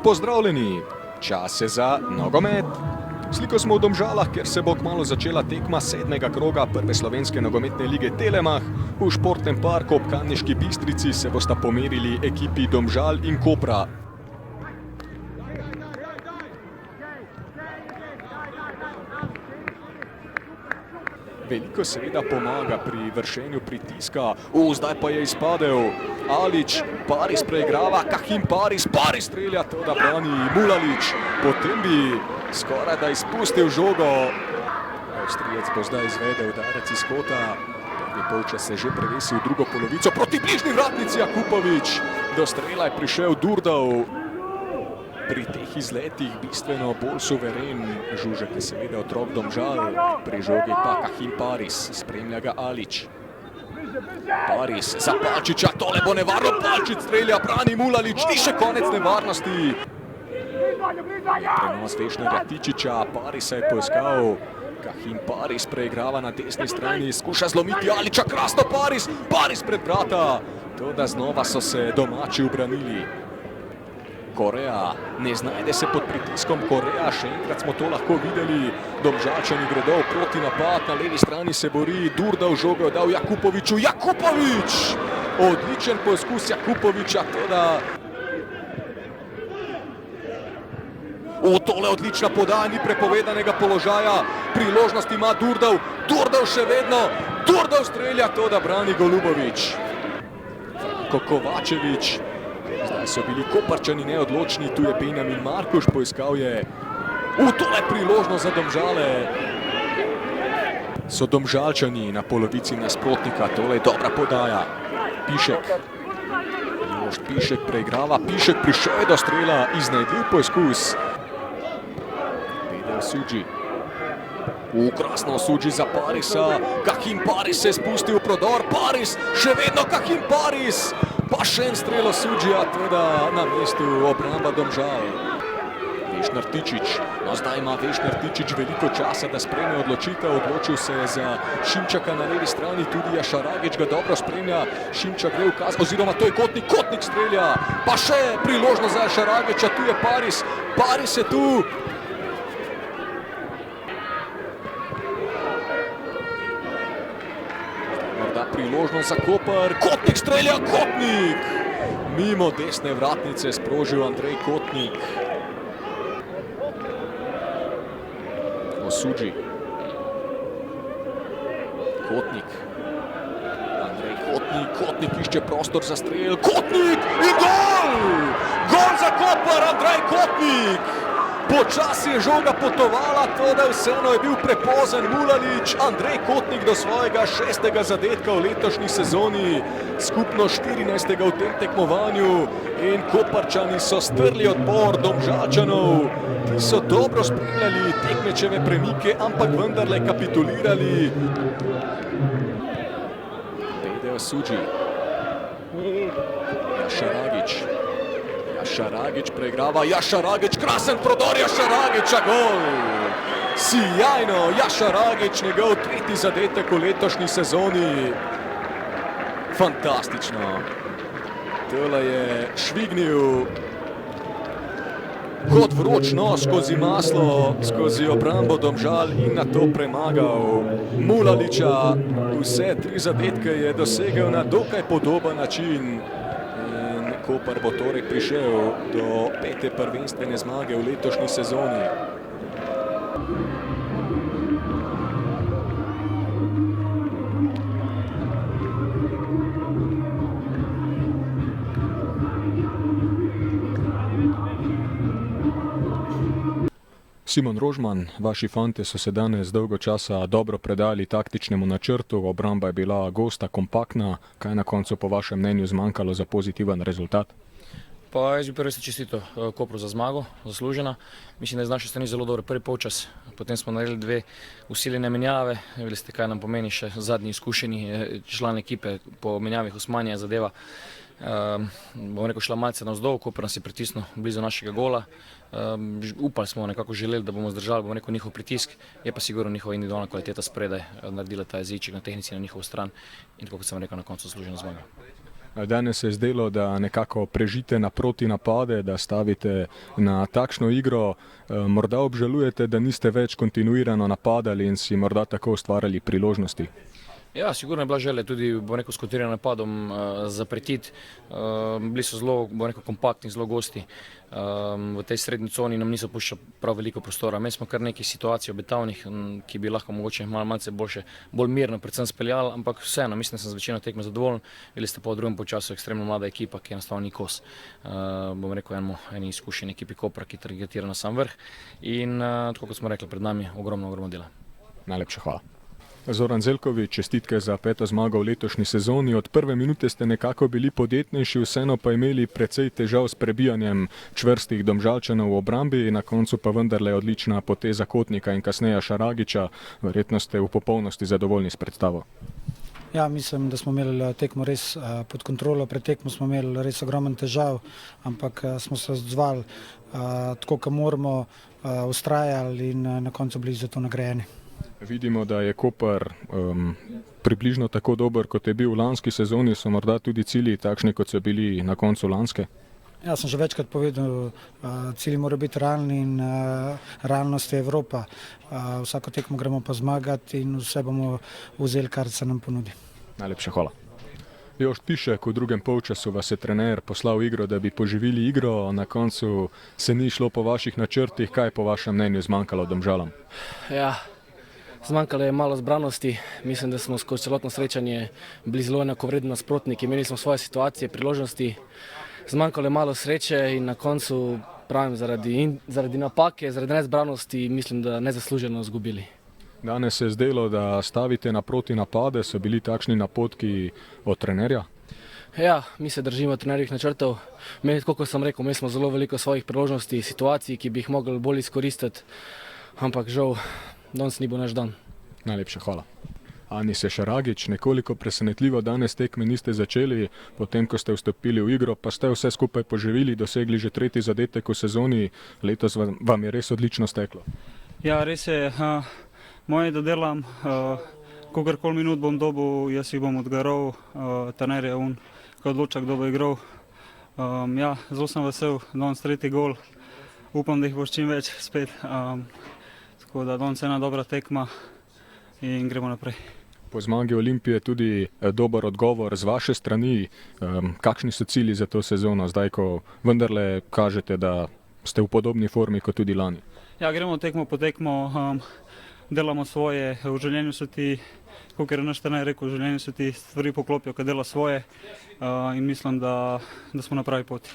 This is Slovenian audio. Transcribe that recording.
pozdravljeni! Čas je za nogomet. Sliko smo v Domžalah, ker se bo kmalu začela tekma 7. kroga prve slovenske nogometne lige Telemach. V športnem parku ob Kamniški Bistrici se bosta pomerili ekipi Domžal in Kopra. Veliko seveda pomaga pri vršenju pritiska. Zdaj pa je izpadel Alič, Paris preigrava, Kahim Paris strelja, to da brani Mulalič. Potem bi skoraj da izpustil žogo. Avstrijec bo zdaj izvedel udarec iz kota. Prvi polčas se že prevesil v drugo polovico proti bližnji vratnici Jakupovič. Do strela je prišel Durdov. Pri teh izletih bistveno bolj suveren. Žužek je seveda otrok Domžal. Pri žogi pa Kahim Paris, spremlja ga Alič. Paris za Palčiča, tole bo nevarno, Palčič strelja, brani Mulalič, ni še konec nevarnosti. Prenos Vešnega Tičiča, Parisa je poiskal. Kahim Paris preigrava na desni strani, skuša zlomiti Aliča, krasno Paris pred vrata. Toda znova so se domači ubranili. Korea ne znajde se pod pritiskom. Korea, še enkrat smo to lahko videli. Domžalčani gredo v proti napad, na levi strani se bori Durdov, žogo je dal Jakupoviču. Jakupovič! Odličen poskus Jakupoviča, toda... Tole odlična podaja, ni prepovedanega položaja. Priložnost ima Durdov. Durdov še vedno. Durdov strelja, toda brani Golubovič. Franko Kovačevič. Zdaj so bili Koparčani neodločni, tu je Benjamin Markuš, poiskal je tole priložnost za Domžale. So Domžalčani na polovici nasprotnika, tole je dobra podaja. Pišek. Jošt Pišek preigrava, Pišek prišel je do strela, iznajdljiv poizkus. Pedel Suđi. Krasno Suđi za Parisa, Kahim Paris se je spustil v prodor, Paris, še vedno Kahim Paris. Pa še en strelo Suđija, teda na mestu obramba Domžal. Vešner Tičič, no zdaj ima Vešner Tičič veliko časa, da sprejme odločitev. Odločil se je za Šimčaka na levi strani, tudi Jašaragič ga dobro spremlja. Šimčak gre v kaz, oziroma to je Kotnik, Kotnik strelja. Pa še priložnost za Jašaragiča, tu je Paris, Paris je tu. Priložnost za Koper, Kotnik strelja, Kotnik! Mimo desne vratnice sprožil Andrej Kotnik. Suđi. Kotnik. Andrej Kotnik, Kotnik išče prostor za strel, Kotnik in gol! Gol za Koper, Andrej Kotnik! Počasi je žoga potovala, toda vseeno je bil prepozen Mulalič. Andrej Kotnik do svojega 6. zadetka v letošnji sezoni, skupno 14. v tem tekmovanju. In Koparčani so strli odpor Domžalčanov, ki so dobro spremljali tekmečeve premike, ampak vendarle kapitulirali. Pedel Suđi. Jašaragič. Jašaragič preigrava, Jašaragič, krasen prodor Jašaragiča, gol! Sijajno, Jašaragič, njegov 3. zadetek v letošnji sezoni. Fantastično. Tole je švignil kot vroč nos skozi maslo, skozi obrambo Domžal in na to premagal Mulaliča. Vse 3 zadetke je dosegel na dokaj podoben način. Koper bo torej prišel do 5. prvenstvene zmage v letošnji sezoni. Simon Rožman, vaši fantje so se danes dolgo časa dobro predali taktičnemu načrtu, obramba je bila gosta, kompaktna. Kaj na koncu po vašem mnenju zmanjkalo za pozitiven rezultat? Pa jaz bi prvi se čestito Kopru za zmago, zaslužena. Mislim, da je z naše strani zelo dober prvi polčas. Potem smo naredili 2 usiljene menjave. Videli ste, kaj nam pomeni še zadnji izkušeni član ekipe po menjavih Osmanija zadeva. Bomo rekel, šla malce navzdol, Koper nas je pritisnil blizu našega gola. Upali smo, nekako želeli, da bomo zdržali, bomo rekel, njihov pritisk. Je pa sigurno njihova individualna kvaliteta spredaj naredila ta jeziček na tehnici na njihovo stran in tako kot sem rekel, na koncu zaslužena zmaga. Danes se je zdelo, da nekako prežite na proti napade, da stavite na takšno igro. Morda obžalujete, da niste več kontinuirano napadali in si morda tako ustvarjali priložnosti? Ja, sigurno je bila želja tudi, s kontinuiranim napadom zapretiti. Bili so zelo, kompaktni, zelo gosti. V tej srednji coni nam niso puščali prav veliko prostora. Imeli smo kar nekaj situacij obetavnih, ki bi lahko mogoče malce boljše, bolj mirno predvsem speljali, ampak vseeno, mislim, da sem z večino tekme zadovoljen. Bili ste pa v drugem polčasu ekstremno mlada ekipa, ki enostavno ni kos. Eni izkušeni ekipi Kopra, ki targetira na sam vrh. In tako kot smo rekli, pred nami ogromno dela. Najlepša hvala. Zoran Zeljković, čestitke za 5. zmago v letošnji sezoni. Od prve minute ste nekako bili podjetnejši, vseeno pa imeli precej težav s prebijanjem čvrstih Domžalčanov v obrambi, na koncu pa vendarle odlična poteza Kotnika in kasneje Šaragića. Verjetno ste v popolnosti zadovoljni s predstavo. Ja, mislim, da smo imeli tekmo res pod kontrolo. Pred tekmo smo imeli res ogromen težav, ampak smo se odzvali tako, kot moramo, ustrajali in na koncu bili za to nagrajeni. Vidimo, da je Koper približno tako dober, kot je bil v lanski sezoni. So morda tudi cilji takšni, kot so bili na koncu lanske? Ja, sem že večkrat povedal, cilji morajo biti realni in realnost je Evropa. Vsako tekmo gremo pa zmagati in vse bomo vzeli, kar se nam ponudi. Najlepša hvala. Jošt Pišek, v drugem polčasu vas je trener poslal v igro, da bi poživili igro. Na koncu se ni šlo po vaših načrtih. Kaj je po vašem mnenju zmanjkalo Domžalam? Ja, zmanjkalo je malo zbranosti. Mislim, da smo skozi celotno srečanje bili zelo enakovredni nasprotniki. Imeli smo svoje situacije, priložnosti. Zmanjkalo je malo sreče in na koncu, pravim, zaradi napake, zaradi nezbranosti, mislim, da nezasluženo izgubili. Danes se je zdelo, da stavite na proti napade, so bili takšni napotki od trenerja? Ja, mi se držimo trenerjih načrtov. Kot sem rekel, imeli smo zelo veliko svojih priložnosti, situacij, ki bi jih mogli bolj izkoristiti, ampak žal, danes ni bil naš dan. Najlepša hvala. Anis Šaragić, nekoliko presenetljivo danes tekme niste začeli, potem ko ste vstopili v igro, pa ste vse skupaj poživili, dosegli že 3. zadetek v sezoni, letos vam je res odlično steklo. Ja, res je, moje dodelam, kogarkoli minut bom dobil, jaz jih bom odgaral, trener je on, ko odloča, kdo bo igral. Ja, zelo sem vesel, danes 3. gol, upam, da jih bo čim več spet, tako da danes ena dobra tekma in gremo naprej. Po zmagi Olimpije tudi dober odgovor z vaše strani. Kakšni so cilji za to sezono, zdaj ko vendarle kažete, da ste v podobni formi kot tudi lani? Ja, gremo tekmo po tekmo, delamo svoje, v življenju so ti, kot je naš trener rekel, v življenju so ti stvari poklopijo, ko dela svoje in mislim, da smo na pravi poti.